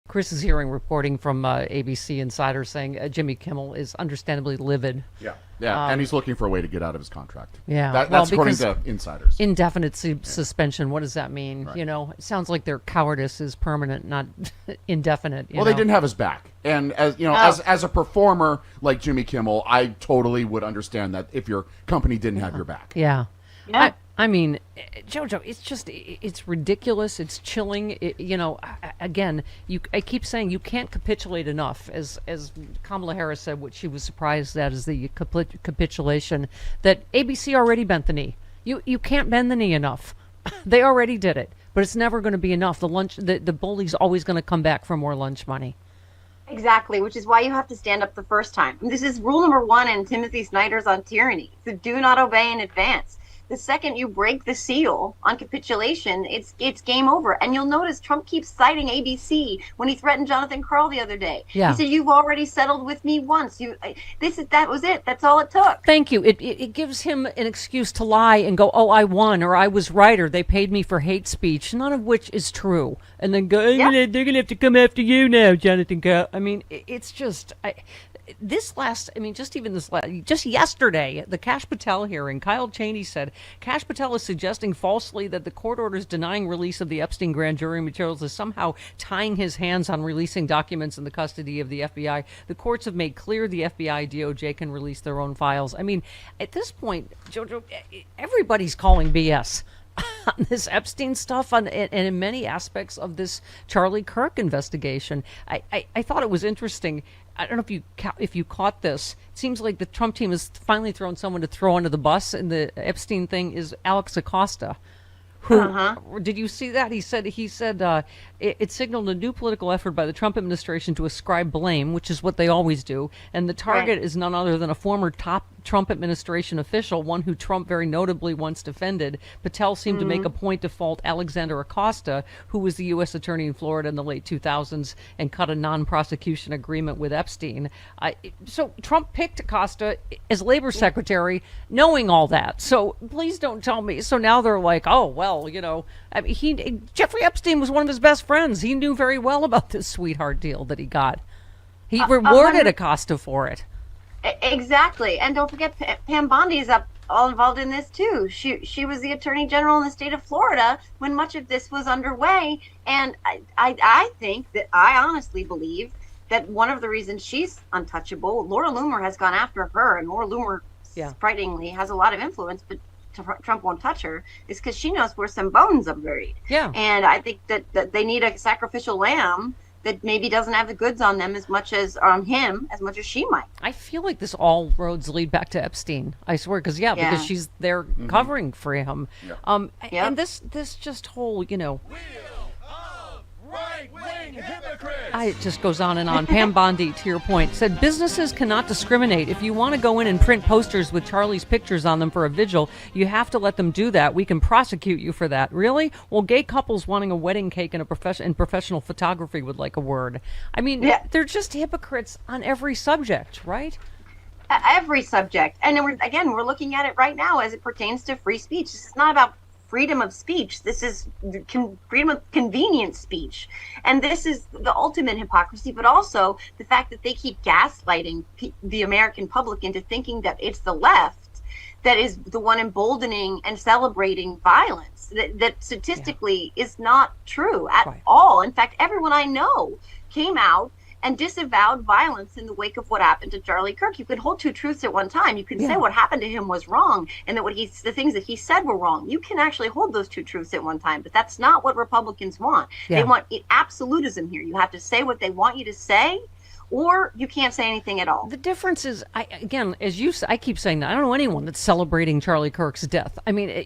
Chris is hearing reporting from ABC Insider saying Jimmy Kimmel is understandably livid. Yeah, and he's looking for a way to get out of his contract. Yeah, that's according to insiders. Indefinite suspension. What does that mean? Right. You know, it sounds like their cowardice is permanent, not indefinite. Well, they didn't have his back, and as you know, as a performer like Jimmy Kimmel, I totally would understand that if your company didn't have your back. Yeah. I mean, JoJo, it's ridiculous. It's chilling. Again, I keep saying you can't capitulate enough. As Kamala Harris said, what she was surprised at is the capitulation that ABC already bent the knee. You can't bend the knee enough. They already did it, but it's never going to be enough. The bully's always going to come back for more lunch money. Exactly, which is why you have to stand up the first time. This is rule number 1 in Timothy Snyder's On Tyranny. So do not obey in advance. The second you break the seal on capitulation, it's game over. And you'll notice Trump keeps citing ABC when he threatened Jonathan Karl the other day. Yeah. He said, "You've already settled with me once. That was it. That's all it took." Thank you. It gives him an excuse to lie and go, "Oh, I won," or "I was right," or "They paid me for hate speech," none of which is true. And then go, "They're going to have to come after you now, Jonathan Karl." I mean, it's just. Just yesterday, the Kash Patel hearing, Kyle Cheney said, Kash Patel is suggesting falsely that the court orders denying release of the Epstein grand jury materials is somehow tying his hands on releasing documents in the custody of the FBI. The courts have made clear the FBI, DOJ can release their own files. I mean, at this point, JoJo, everybody's calling BS. On this Epstein stuff and in many aspects of this Charlie Kirk investigation. I thought it was interesting. I don't know if you caught this. It seems like the Trump team has finally thrown someone to throw under the bus in the Epstein thing is Alex Acosta. Who did you see that? He said it signaled a new political effort by the Trump administration to ascribe blame, which is what they always do. And the target is none other than a former top Trump administration official, one who Trump very notably once defended. Patel seemed to make a point to fault Alexander Acosta, who was the U.S. attorney in Florida in the late 2000s and cut a non-prosecution agreement with Epstein. So Trump picked Acosta as labor secretary, knowing all that. So please don't tell me. So now they're like, oh, well, you know, I mean, Jeffrey Epstein was one of his best friends. He knew very well about this sweetheart deal that he got. He rewarded Acosta for it. Exactly. And don't forget, Pam Bondi is all involved in this too. She was the attorney general in the state of Florida when much of this was underway. And I think that I honestly believe that one of the reasons she's untouchable, Laura Loomer has gone after her, and Laura Loomer, frighteningly, has a lot of influence, but Trump won't touch her, is because she knows where some bones are buried. Yeah. And I think that they need a sacrificial lamb that maybe doesn't have the goods on them as much as on him as much as she might. I feel like this all roads lead back to Epstein. I swear, because she's there covering for him. Yeah. And this just whole, you know. Right-wing hypocrites. It just goes on and on. Pam Bondi, to your point, said businesses cannot discriminate. If you want to go in and print posters with Charlie's pictures on them for a vigil, you have to let them do that. We can prosecute you for that. Really? Well, gay couples wanting a wedding cake and professional photography would like a word. I mean, they're just hypocrites on every subject, right? Every subject. And we're looking at it right now as it pertains to free speech. This is not about freedom of speech. This is freedom of convenient speech. And this is the ultimate hypocrisy, but also the fact that they keep gaslighting the American public into thinking that it's the left that is the one emboldening and celebrating violence. That statistically is not true at all. In fact, everyone I know came out and disavowed violence in the wake of what happened to Charlie Kirk. You could hold two truths at one time. You can say what happened to him was wrong and that the things that he said were wrong. You can actually hold those two truths at one time, but that's not what Republicans want. They want absolutism here. You have to say what they want you to say, or you can't say anything at all. The difference is, I keep saying that I don't know anyone that's celebrating Charlie Kirk's death. I mean,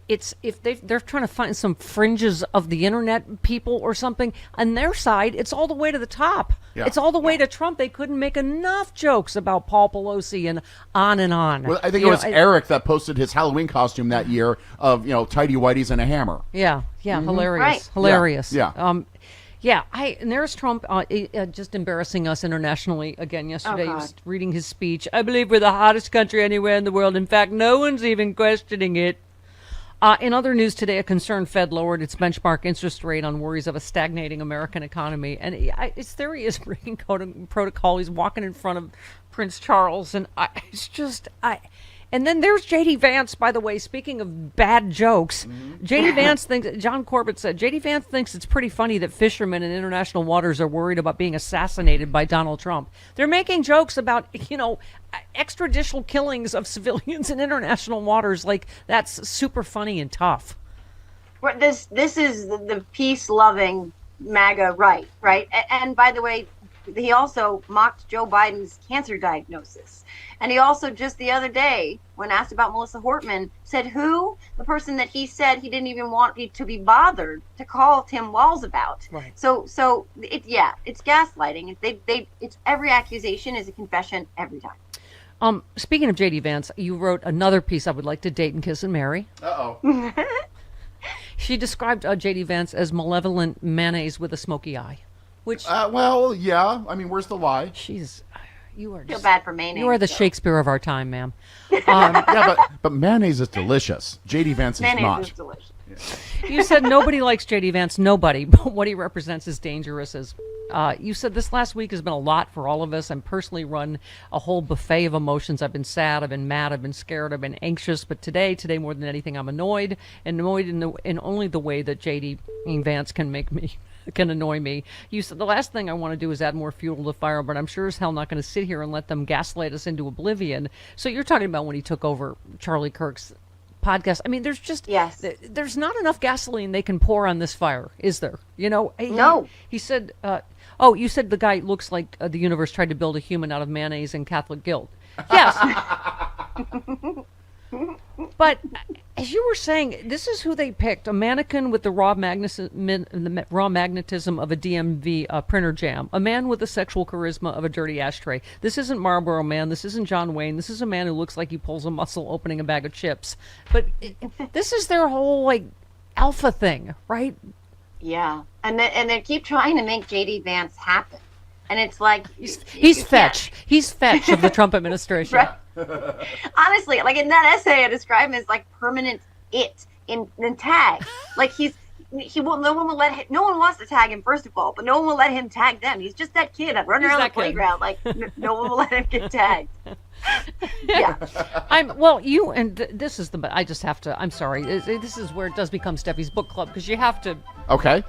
it's if they're trying to find some fringes of the internet people or something on their side, it's all the way to the top. Yeah. It's all the way to Trump. They couldn't make enough jokes about Paul Pelosi and on and on. Well, I think it was Eric that posted his Halloween costume that year of tidy whities and a hammer. Yeah, hilarious, hilarious. Yeah. And there's Trump just embarrassing us internationally again yesterday. He was reading his speech. I believe we're the hottest country anywhere in the world. In fact, no one's even questioning it. In other news today, a concerned Fed lowered its benchmark interest rate on worries of a stagnating American economy. And his theory is breaking protocol. He's walking in front of Prince Charles. And and then there's J.D. Vance, by the way, speaking of bad jokes. J.D. Vance thinks, John Corbett said, J.D. Vance thinks it's pretty funny that fishermen in international waters are worried about being assassinated by Donald Trump. They're making jokes about, extrajudicial killings of civilians in international waters. Like, that's super funny and tough. This is the peace-loving MAGA right? And by the way, he also mocked Joe Biden's cancer diagnosis. And he also just the other day, when asked about Melissa Hartmann, said who? The person that he said he didn't even want to be bothered to call Tim Walz about. Right. So it's gaslighting. It's every accusation is a confession every time. Speaking of J.D. Vance, you wrote another piece I would like to date and kiss and marry. Uh-oh. She described J.D. Vance as malevolent mayonnaise with a smoky eye. Which, well, yeah. I mean, where's the lie? You are feel bad for mayonnaise. You are the Shakespeare of our time, ma'am. Yeah, but mayonnaise is delicious. J.D. Vance is not. Mayonnaise is delicious. Yeah. You said nobody likes J.D. Vance. Nobody. But what he represents is dangerous. You said this last week has been a lot for all of us. I'm personally run a whole buffet of emotions. I've been sad. I've been mad. I've been scared. I've been anxious. But today more than anything, I'm annoyed. And annoyed in only the way that J.D. Vance can annoy me. You said the last thing I want to do is add more fuel to the fire, but I'm sure as hell not going to sit here and let them gaslight us into oblivion. So you're talking about when he took over Charlie Kirk's podcast. I mean, there's just there's not enough gasoline they can pour on this fire, is there? No. He said, you said the guy looks like the universe tried to build a human out of mayonnaise and Catholic guilt. Yes. But as you were saying, this is who they picked: a mannequin with the raw magnetism of a DMV printer jam, a man with the sexual charisma of a dirty ashtray. This isn't Marlboro Man. This isn't John Wayne. This is a man who looks like he pulls a muscle opening a bag of chips. But this is their whole alpha thing, right? Yeah, and they keep trying to make J.D. Vance happen, and it's like he's fetch. He's fetch of the Trump administration. Right. Honestly, like in that essay, I describe him as like permanent it in tag. Like he won't. No one will let him. No one wants to tag him, first of all, but no one will let him tag them. He's just that kid running around the playground. Like no one will let him get tagged. Yeah. This is I just have to. I'm sorry. This is where it does become Steffi's book club, because you have to. Okay.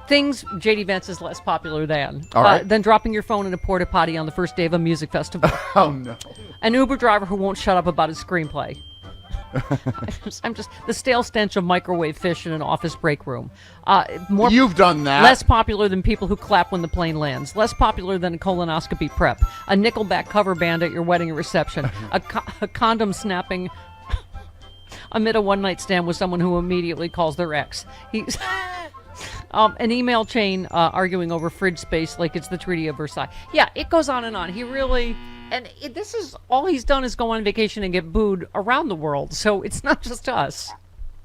Things J.D. Vance is less popular than. All right. Than dropping your phone in a porta potty on the first day of a music festival. Oh, no. An Uber driver who won't shut up about his screenplay. I'm just the stale stench of microwave fish in an office break room. You've done that. Less popular than people who clap when the plane lands. Less popular than a colonoscopy prep. A Nickelback cover band at your wedding reception. A condom snapping amid a one-night stand with someone who immediately calls their ex. He's... an email chain arguing over fridge space like it's the Treaty of Versailles. Yeah, it goes on and on. He really... And this is... All he's done is go on vacation and get booed around the world. So it's not just us.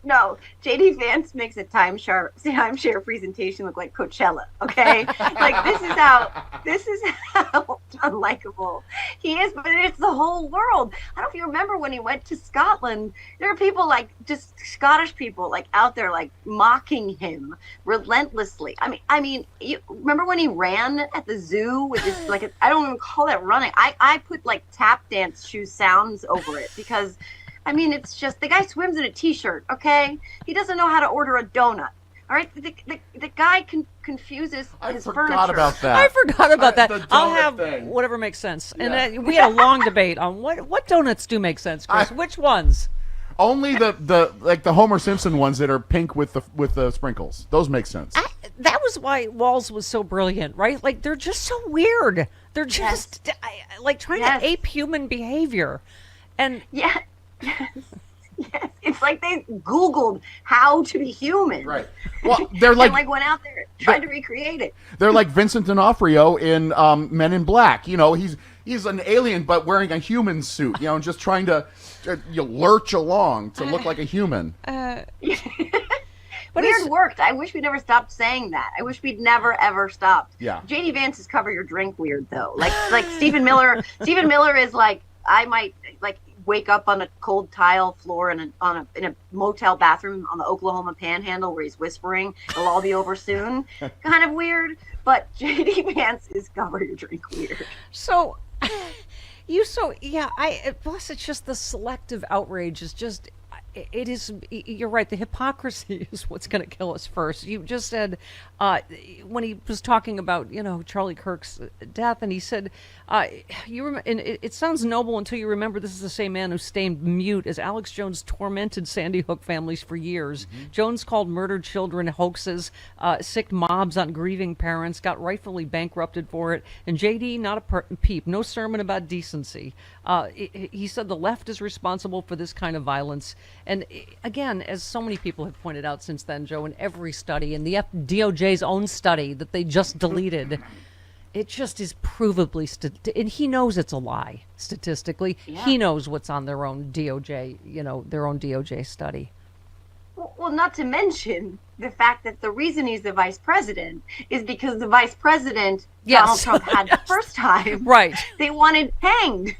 No, J.D. Vance makes a timeshare presentation look like Coachella, okay? Like, this is how unlikable he is, but it's the whole world. I don't know if you remember when he went to Scotland, there were people just Scottish people out there mocking him relentlessly. I mean, you remember when he ran at the zoo with this, I don't even call that running. I put tap dance shoe sounds over it because I mean, it's just, the guy swims in a t-shirt, okay? He doesn't know how to order a donut, all right? The guy confuses his furniture. I forgot about that. I forgot about that. I'll have thing. Whatever makes sense. Yeah. And we had a long debate on what donuts do make sense, Chris. Which ones? Only the Homer Simpson ones that are pink with the sprinkles. Those make sense. That was why Walls was so brilliant, right? They're just so weird. They're just trying to ape human behavior. And yeah. Yes, it's like they Googled how to be human. Right. Well, they're and went out there and tried to recreate it. They're like Vincent D'Onofrio in Men in Black. He's an alien but wearing a human suit. Just trying to lurch along to look like a human. But weird worked. I wish we never stopped saying that. I wish we'd never ever stopped. Yeah. J.D. Vance's Cover Your Drink weird though. Like Stephen Miller. Stephen Miller is I might wake up on a cold tile floor in a motel bathroom on the Oklahoma Panhandle where he's whispering, "It'll all be over soon." Kind of weird, but JD Vance is cover your drink weird. So, plus it's just the selective outrage is just, it is, you're right, the hypocrisy is what's going to kill us first. You just said, when he was talking about, Charlie Kirk's death, and he said, it sounds noble until you remember this is the same man who stayed mute as Alex Jones tormented Sandy Hook families for years. Mm-hmm. Jones called murdered children hoaxes, sicked mobs on grieving parents, got rightfully bankrupted for it, and JD, not a peep, no sermon about decency. He said the left is responsible for this kind of violence. And again, as so many people have pointed out since then, Joe, in every study, in the DOJ's own study that they just deleted, it just is provably, and he knows it's a lie statistically. Yeah. He knows what's on their own DOJ, their own DOJ study. Well, not to mention the fact that the reason he's the vice president is because the vice president, Donald Trump, had the first time. Right. They wanted hanged.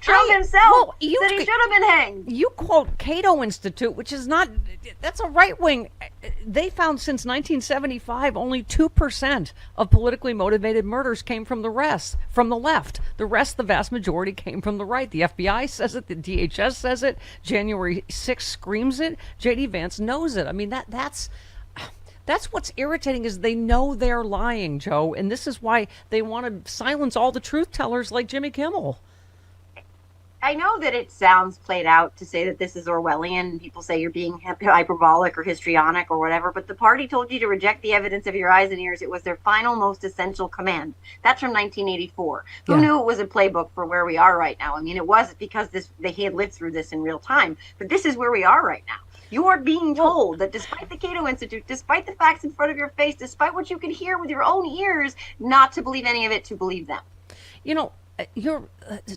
Trump himself said he should have been hanged. You quote Cato Institute, which is not, that's a right wing. They found since 1975, only 2% of politically motivated murders came from the left. The rest, the vast majority, came from the right. The FBI says it. The DHS says it. January 6th screams it. J.D. Vance knows it. I mean, that's what's irritating is they know they're lying, Joe. And this is why they want to silence all the truth tellers like Jimmy Kimmel. I know that it sounds played out to say that this is Orwellian. People say you're being hyperbolic or histrionic or whatever, but the party told you to reject the evidence of your eyes and ears. It was their final, most essential command. That's from 1984. Who knew it was a playbook for where we are right now? I mean, it was because they had lived through this in real time, but this is where we are right now. You are being told that despite the Cato Institute, despite the facts in front of your face, despite what you can hear with your own ears, not to believe any of it, to believe them. You're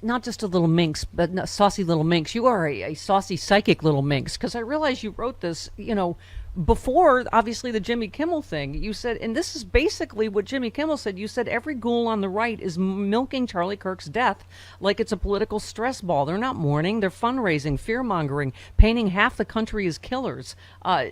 not just a little minx, but a saucy little minx. You are a saucy psychic little minx, because I realize you wrote this, before, obviously, the Jimmy Kimmel thing. You said, and this is basically what Jimmy Kimmel said, you said every ghoul on the right is milking Charlie Kirk's death like it's a political stress ball. They're not mourning, they're fundraising, fear-mongering, painting half the country as killers.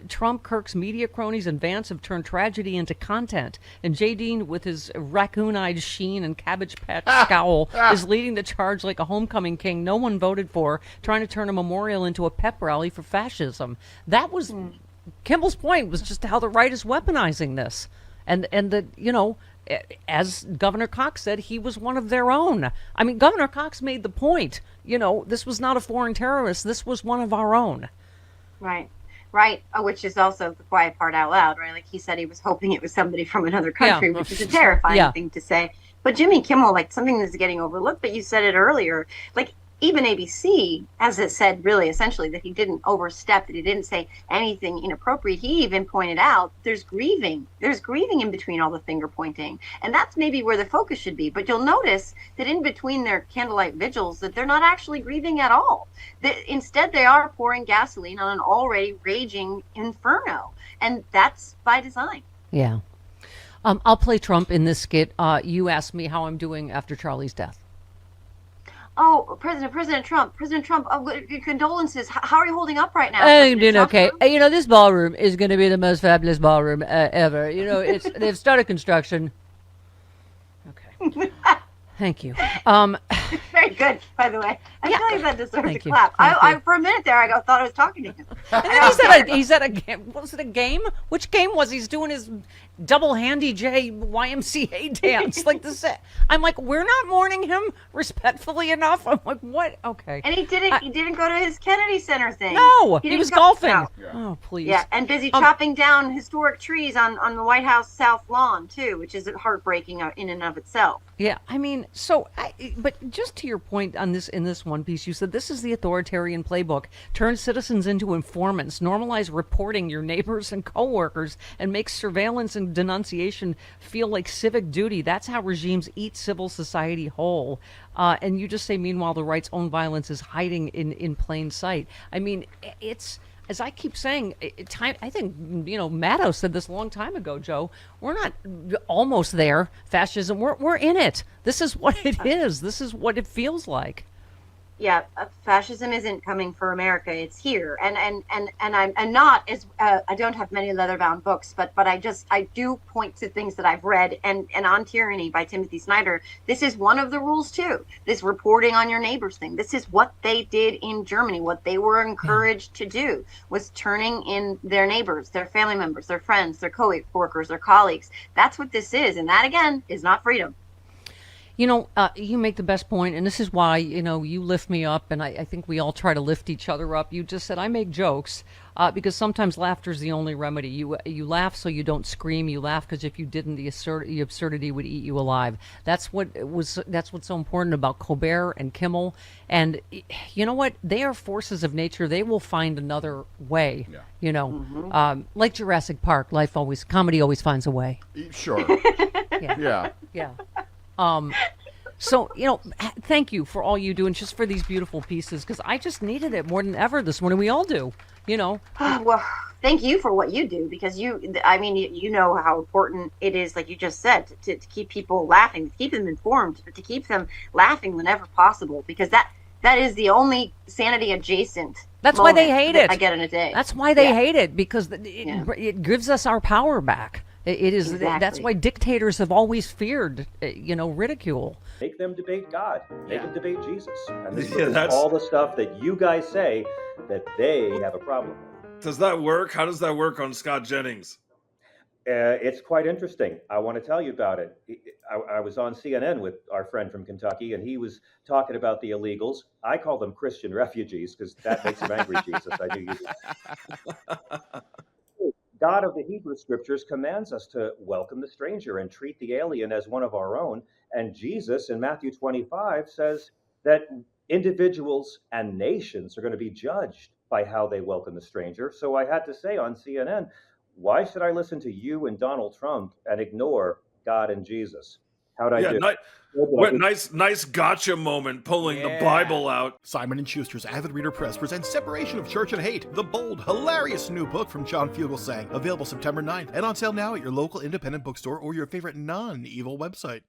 Trump, Kirk's media cronies, and Vance have turned tragedy into content. And J.D., with his raccoon-eyed sheen and cabbage patch scowl, is leading the charge like a homecoming king no one voted for, trying to turn a memorial into a pep rally for fascism. That was... Kimball's point was just how the right is weaponizing this. And that, as Governor Cox said, he was one of their own. I mean, Governor Cox made the point, this was not a foreign terrorist. This was one of our own. Right. Which is also the quiet part out loud, right? Like he said he was hoping it was somebody from another country, which is a terrifying thing to say. But Jimmy Kimmel, like something that's getting overlooked, but you said it earlier, like even ABC, as it said, really essentially that he didn't overstep, that he didn't say anything inappropriate. He even pointed out there's grieving in between all the finger pointing. And that's maybe where the focus should be. But you'll notice that in between their candlelight vigils, that they're not actually grieving at all. Instead, they are pouring gasoline on an already raging inferno. And that's by design. Yeah. I'll play Trump in this skit. You asked me how I'm doing after Charlie's death. Oh, President Trump, condolences. How are you holding up right now? I'm doing okay. This ballroom is going to be the most fabulous ballroom ever. They've started construction. Okay. Thank you. Very good, by the way. I feel like that deserves a clap. I for a minute there, I thought I was talking to him. And then he said a game. Was it a game? Which game was he? He's doing his double handy J YMCA dance like this. I'm like, we're not mourning him respectfully enough. I'm like, what? Okay. And he didn't go to his Kennedy Center thing. No, he was golfing. No. Yeah. Oh, please. Yeah, and busy chopping down historic trees on the White House South Lawn too, which is heartbreaking in and of itself. Yeah, I mean, but just to your point on this, in this one piece, you said this is the authoritarian playbook. Turn citizens into informants, normalize reporting your neighbors and coworkers, and make surveillance and denunciation feel like civic duty. That's how regimes eat civil society whole. And you just say, meanwhile, the right's own violence is hiding in plain sight. I mean, it's... As I keep saying, I think, Maddow said this a long time ago, Joe. We're not almost there, fascism. We're in it. This is what it is. This is what it feels like. Yeah, fascism isn't coming for America. It's here, and I'm not as I don't have many leather-bound books, but I do point to things that I've read, and On Tyranny by Timothy Snyder. This is one of the rules too. This reporting on your neighbors thing. This is what they did in Germany. What they were encouraged to do was turning in their neighbors, their family members, their friends, their co-workers, their colleagues. That's what this is, and that again is not freedom. You know, you make the best point, and this is why, you know, you lift me up, and I think we all try to lift each other up. You just said I make jokes because sometimes laughter is the only remedy. You laugh so you don't scream. You laugh because if you didn't, the absurdity would eat you alive. That's what's so important about Colbert and Kimmel. And you know what? They are forces of nature. They will find another way. Yeah. You know, like Jurassic Park, comedy always finds a way. Sure. Yeah. Yeah. So, you know, thank you for all you do and just for these beautiful pieces, because I just needed it more than ever this morning. We all do, you know. Well, thank you for what you do, because you know how important it is, like you just said, to keep people laughing, to keep them informed, to keep them laughing whenever possible, because that is the only sanity adjacent. That's why they hate it. I get in a day. That's why they hate it, because it gives us our power back. It is exactly. That's why dictators have always feared, ridicule. Make them debate God. Make them debate Jesus. And this is all the stuff that you guys say that they have a problem with. Does that work? How does that work on Scott Jennings? It's quite interesting. I want to tell you about it. I was on CNN with our friend from Kentucky, and he was talking about the illegals. I call them Christian refugees because that makes him angry, Jesus. I do use it. God of the Hebrew Scriptures commands us to welcome the stranger and treat the alien as one of our own. And Jesus in Matthew 25 says that individuals and nations are going to be judged by how they welcome the stranger. So I had to say on CNN, why should I listen to you and Donald Trump and ignore God and Jesus? How'd I do? Nice gotcha moment, pulling the Bible out. Simon & Schuster's Avid Reader Press presents Separation of Church and Hate, the bold, hilarious new book from John Fugelsang, available September 9th and on sale now at your local independent bookstore or your favorite non-evil website.